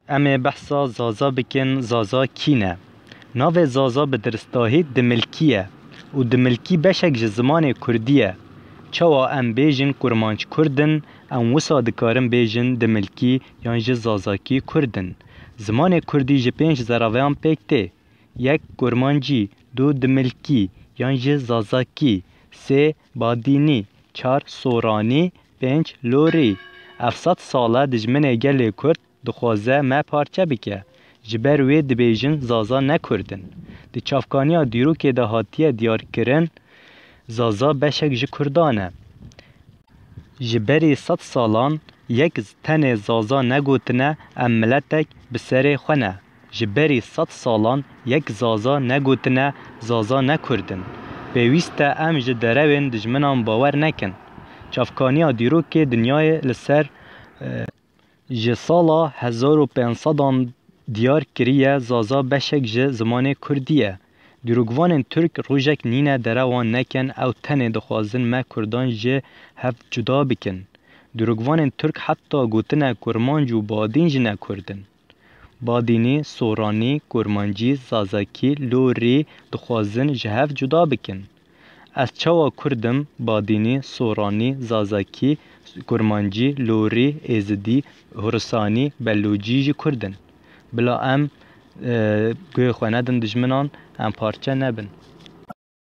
ام بحثا زازا بکن زازا کینه. ناو زازا به درستاهی دملکیه و دملکی بشک زمان کردیه. چوا ام بیجن کرمانچ کردن ام وسا دکارم بیجن دملکی یان زازاکی کردن. زمان کردی جپنج زراویان پکته. یک کرمانجی، دو دملکی یان زازاکی، سه بادینی، چار سورانی، پنج لوری. افصد ساله دجمن گل کرد دخوازه ما پارچه بکه. جبر وی دبیجن زازا نکردن. دی چافکانیا دیرو که ده هاتیه دیار کرن زازا بشک جی کردانه. جبری 100 سالان یک تن زازا نگوتنه ام ملتک بسر خونه. جبری 100 سالان یک زازا نگوتنه زازا نکردن. پیوسته ام جی دروین دجمنان باور نکن. چافکانیا دیرو که دنیای لسر جه سالا 1500 دیار کریه زازا بشک جه زمان کردیه. دیروگوان ترک روژک نینه دروان نکن او تنه دخوازن ما کردان جه هف جدا بکن. دیروگوان ترک حتی گوتنه کرمانج و بادین جه نکردن. بادینی، سورانی، کرمانجی، زازاکی، لوری دخوازن جه هف جدا بکن. از چوا کردم بادینی، سورانی، زازاکی، کرمانجی، لوری، ازدی، هرسانی، بلوجی جی کردن. بلا ام گوی خوانه دن دجمنان ام پارچه نبن.